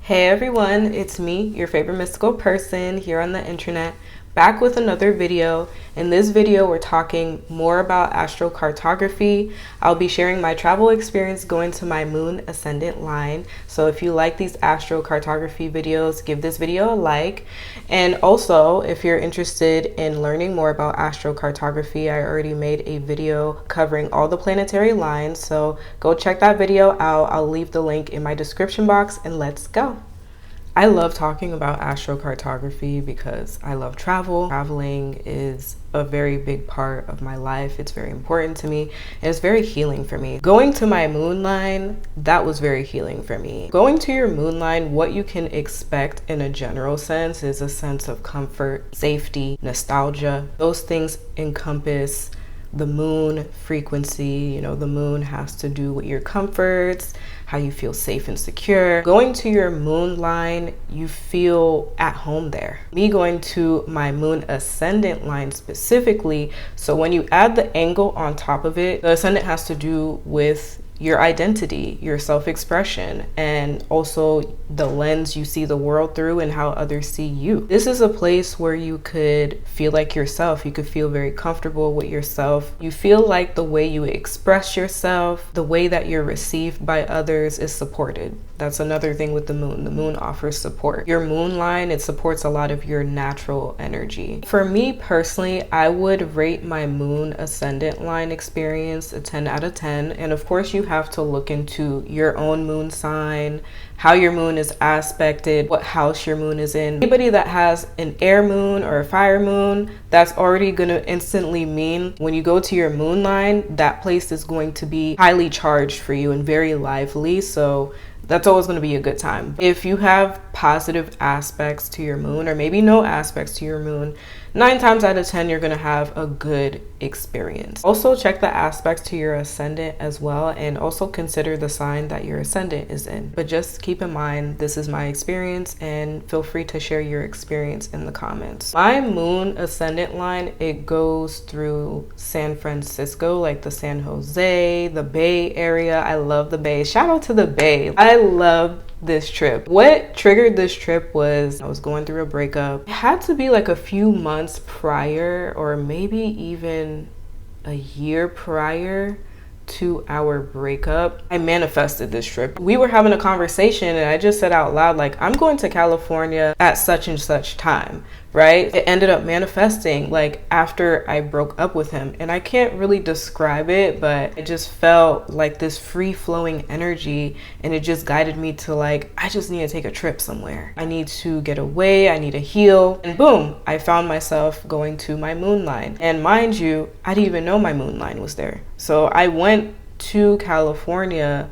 Hey everyone, it's me, your favorite mystical person here on the internet, back with another video. In this video, we're talking more about astrocartography. I'll be sharing my travel experience going to my Moon Ascendant line. So if you like these astrocartography videos, give this video a like. And also, if you're interested in learning more about astrocartography, I already made a video covering all the planetary lines. So go check that video out. I'll leave the link in my description box and let's go. I love talking about astrocartography because I love travel. Traveling is a very big part of my life. It's very important to me and it's very healing for me. Going to my moon line, that was very healing for me. Going to your moon line, what you can expect in a general sense is a sense of comfort, safety, nostalgia. Those things encompass the moon frequency. You know, the moon has to do with your comforts, how you feel safe and secure. Going to your moon line, you feel at home there. Me going to my Moon Ascendant line specifically, so when you add the angle on top of it, the ascendant has to do with your identity, your self-expression, and also the lens you see the world through and how others see you. This is a place where you could feel like yourself. You could feel very comfortable with yourself. You feel like the way you express yourself, the way that you're received by others is supported. That's another thing with the moon. The moon offers support. Your moon line, it supports a lot of your natural energy. For me personally, I would rate my Moon Ascendant line experience a 10 out of 10. And of course, you have to look into your own moon sign, how your moon is aspected, what house your moon is in. Anybody that has an air moon or a fire moon, that's already going to instantly mean when you go to your moon line, that place is going to be highly charged for you and very lively. So that's always going to be a good time. If you have positive aspects to your moon, or maybe no aspects to your moon, 9 times out of 10, you're going to have a good experience. Also check the aspects to your ascendant as well, and also consider the sign that your ascendant is in. But just keep in mind, this is my experience, and feel free to share your experience in the comments. My Moon Ascendant line, it goes through San Francisco, like the San Jose, the Bay Area. I love the Bay. Shout out to the Bay. I love this trip. What triggered this trip was I was going through a breakup. It had to be like a few months prior, or maybe even a year prior to our breakup. I manifested this trip. We were having a conversation and I just said out loud, like, I'm going to California at such and such time, right? It ended up manifesting like after I broke up with him, and I can't really describe it, but it just felt like this free-flowing energy, and it just guided me to like, I just need to take a trip somewhere. I need to get away, I need to heal, and boom, I found myself going to my moon line. And mind you, I didn't even know my moon line was there. So I went to California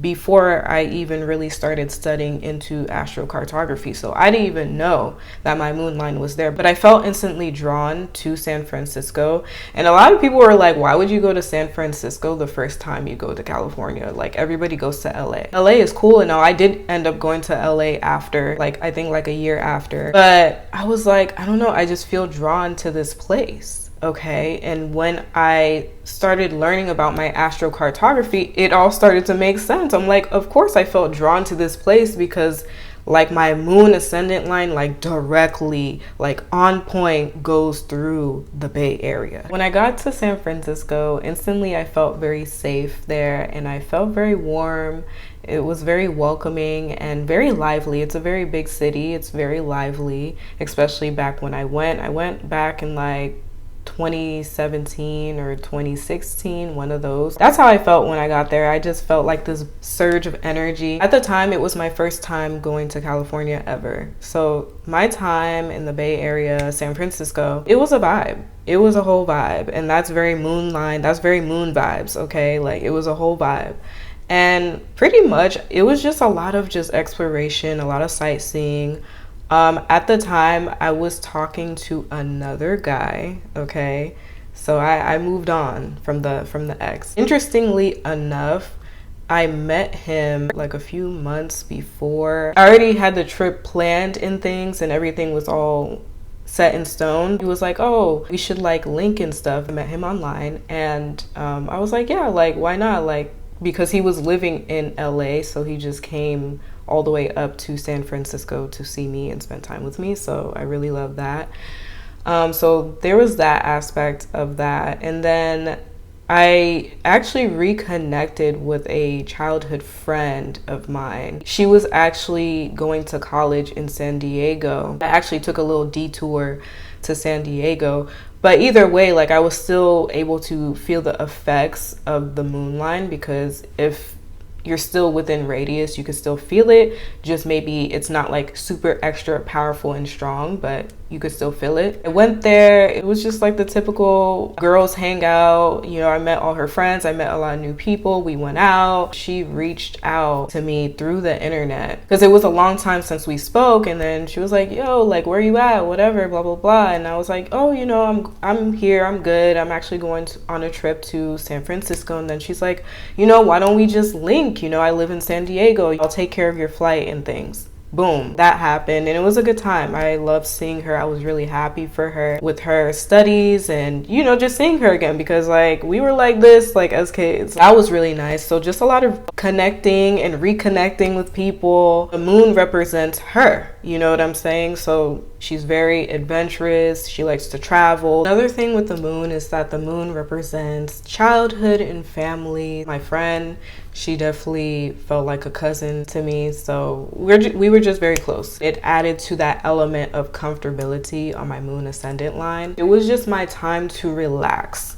before I even really started studying into astrocartography. So I didn't even know that my moon line was there, but I felt instantly drawn to San Francisco. And a lot of people were like, why would you go to San Francisco the first time you go to California? Like, everybody goes to LA. LA is cool and all. I did end up going to LA after, like, I think like a year after, but I was like, I don't know, I just feel drawn to this place. Okay, and when I started learning about my astrocartography, it all started to make sense. I'm like, of course I felt drawn to this place because like my Moon Ascendant line, like directly, like on point, goes through the Bay Area. When I got to San Francisco, instantly I felt very safe there, and I felt very warm. It was very welcoming and very lively. It's a very big city. It's very lively, especially back when I went back in like 2017 or 2016, one of those. That's how I felt when I got there. I just felt like this surge of energy. At the time, it was my first time going to California ever. So my time in the Bay Area, San Francisco, it was a vibe. It was a whole vibe. And that's very moon line. That's very moon vibes, okay? Like, it was a whole vibe. And pretty much, it was just a lot of just exploration, a lot of sightseeing. At the time, I was talking to another guy, okay? So I moved on from the ex. Interestingly enough, I met him like a few months before. I already had the trip planned and things, and everything was all set in stone. He was like, oh, we should like link and stuff. I met him online, and I was like, yeah, like, why not? Like, because he was living in LA, so he just came all the way up to San Francisco to see me and spend time with me. So I really love that. So there was that aspect of that. And then I actually reconnected with a childhood friend of mine. She was actually going to college in San Diego. I actually took a little detour to San Diego, but either way, like, I was still able to feel the effects of the moon line, because if you're still within radius, you can still feel it. Just maybe it's not like super extra powerful and strong, but you could still feel it. I went there. It was just like the typical girls hangout. You know, I met all her friends. I met a lot of new people. We went out. She reached out to me through the internet because it was a long time since we spoke. And then she was like, yo, like, where you at? Whatever, blah, blah, blah. And I was like, oh, you know, I'm here. I'm good. I'm actually going on a trip to San Francisco. And then she's like, you know, why don't we just link? You know, I live in San Diego. I'll take care of your flight and things. Boom, that happened, and it was a good time. I loved seeing her. I was really happy for her with her studies, and, you know, just seeing her again, because like we were like this like as kids. That was really nice. So just a lot of connecting and reconnecting with people. The moon represents her, you know what I'm saying? So she's very adventurous. She likes to travel. Another thing with the moon is that the moon represents childhood and family. My friend, she definitely felt like a cousin to me. So we were just very close. It added to that element of comfortability on my moon ascendant line. It was just my time to relax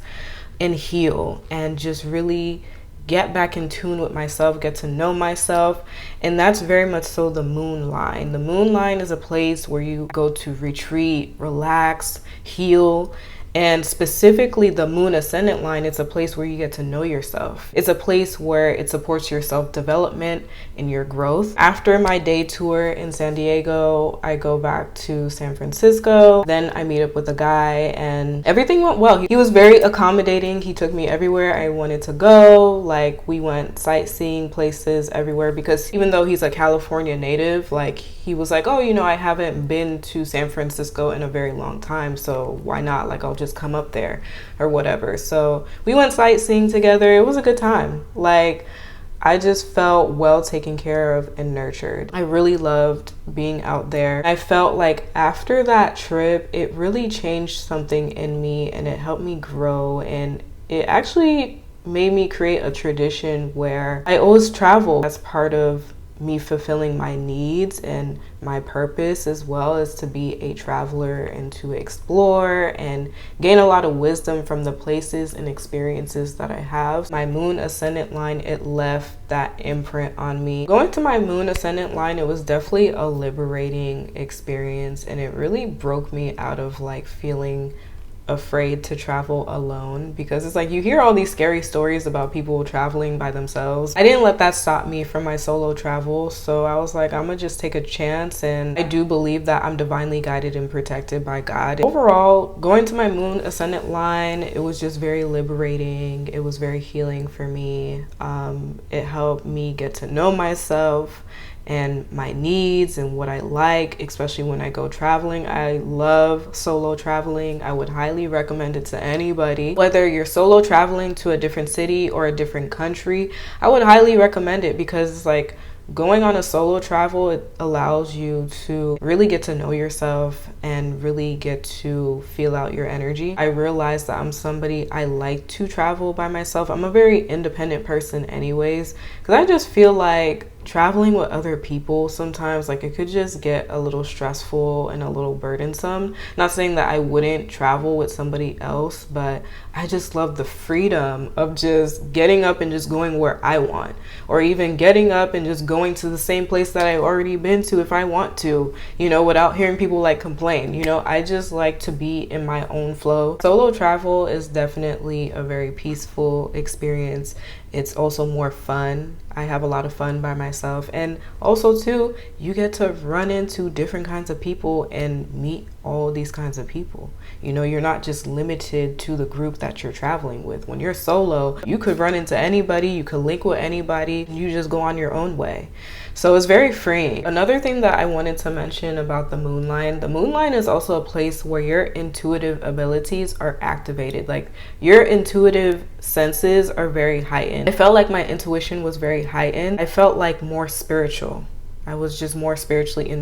and heal and just really get back in tune with myself, get to know myself. And that's very much so the moon line. The moon line is a place where you go to retreat, relax, heal. And specifically the moon ascendant line, it's a place where you get to know yourself. It's a place where it supports your self-development and your growth. After my day tour in San Diego, I go back to San Francisco. Then I meet up with a guy and everything went well. He was very accommodating. He took me everywhere I wanted to go. Like, we went sightseeing places everywhere, because even though he's a California native, like, he was like, oh, you know, I haven't been to San Francisco in a very long time, so why not? Like, I'll just come up there or whatever. So we went sightseeing together. It was a good time. Like, I just felt well taken care of and nurtured. I really loved being out there. I felt like after that trip, it really changed something in me, and it helped me grow, and it actually made me create a tradition where I always travel as part of me fulfilling my needs and my purpose, as well as to be a traveler and to explore and gain a lot of wisdom from the places and experiences that I have. My moon ascendant line, it left that imprint on me. Going to my moon ascendant line, it was definitely a liberating experience, and it really broke me out of like feeling afraid to travel alone, because it's like you hear all these scary stories about people traveling by themselves. I didn't let that stop me from my solo travel, so I was like, I'm gonna just take a chance, and I do believe that I'm divinely guided and protected by God. Overall, going to my moon ascendant line, it was just very liberating. It was very healing for me. It helped me get to know myself and my needs and what I like, especially when I go traveling. I love solo traveling. I would highly recommend it to anybody. Whether you're solo traveling to a different city or a different country, I would highly recommend it, because it's like going on a solo travel, it allows you to really get to know yourself and really get to feel out your energy. I realized that I'm somebody, I like to travel by myself. I'm a very independent person anyways, because I just feel like traveling with other people sometimes, like, it could just get a little stressful and a little burdensome. Not saying that I wouldn't travel with somebody else, but I just love the freedom of just getting up and just going where I want, or even getting up and just going to the same place that I've already been to if I want to, you know, without hearing people like complain. You know, I just like to be in my own flow. Solo travel is definitely a very peaceful experience. It's also more fun. I have a lot of fun by myself. And also too, you get to run into different kinds of people and meet all these kinds of people. You know, you're not just limited to the group that you're traveling with. When you're solo, you could run into anybody, you could link with anybody, you just go on your own way. So it's very freeing. Another thing that I wanted to mention about the moonline is also a place where your intuitive abilities are activated. Like, your intuitive senses are very heightened. I felt like my intuition was very heightened. I felt like more spiritual. I was just more spiritually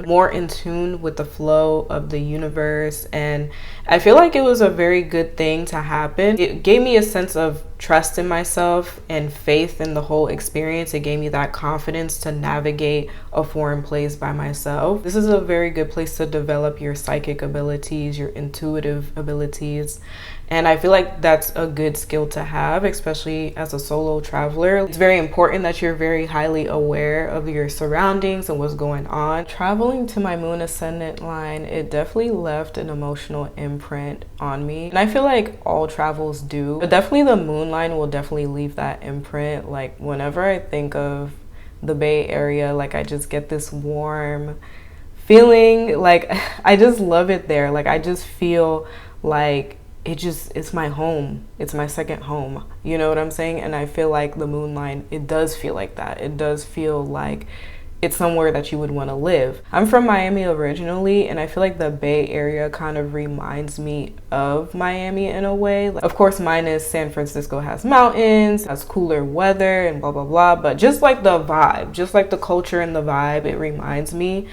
more in tune with the flow of the universe. And I feel like it was a very good thing to happen. It gave me a sense of trust in myself and faith in the whole experience. It gave me that confidence to navigate a foreign place by myself. This is a very good place to develop your psychic abilities, your intuitive abilities. And I feel like that's a good skill to have, especially as a solo traveler. It's very important that you're very highly aware of your surroundings and what's going on. Traveling to my Moon Ascendant line, it definitely left an emotional imprint on me. And I feel like all travels do, but definitely the moon line will definitely leave that imprint. Like whenever I think of the Bay Area, like I just get this warm feeling. Like I just love it there. Like I just feel like it's my home. It's my second home. You know what I'm saying? And I feel like the moon line, it does feel like that. It does feel like it's somewhere that you would want to live. I'm from Miami originally, and I feel like the Bay Area kind of reminds me of Miami in a way. Of course, minus San Francisco has mountains, has cooler weather and blah, blah, blah. But just like the vibe, just like the culture and the vibe, it reminds me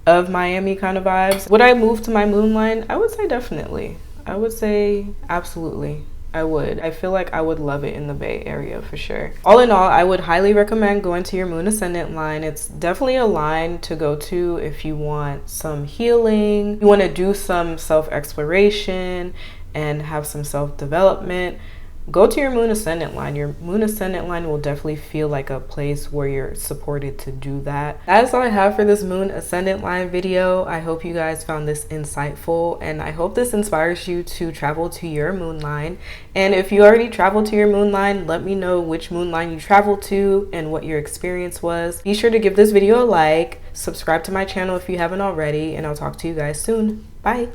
of Miami kind of vibes. Would I move to my moon line? I would say definitely. I would say absolutely. I would. I feel like I would love it in the Bay Area for sure. All in all, I would highly recommend going to your Moon Ascendant line. It's definitely a line to go to if you want some healing, you want to do some self-exploration and have some self-development. Go to your Moon Ascendant line. Your Moon Ascendant line will definitely feel like a place where you're supported to do that. That's all I have for this Moon Ascendant line video. I hope you guys found this insightful, and I hope this inspires you to travel to your moon line. And if you already traveled to your moon line, let me know which moon line you traveled to and what your experience was. Be sure to give this video a like, subscribe to my channel if you haven't already, and I'll talk to you guys soon. Bye.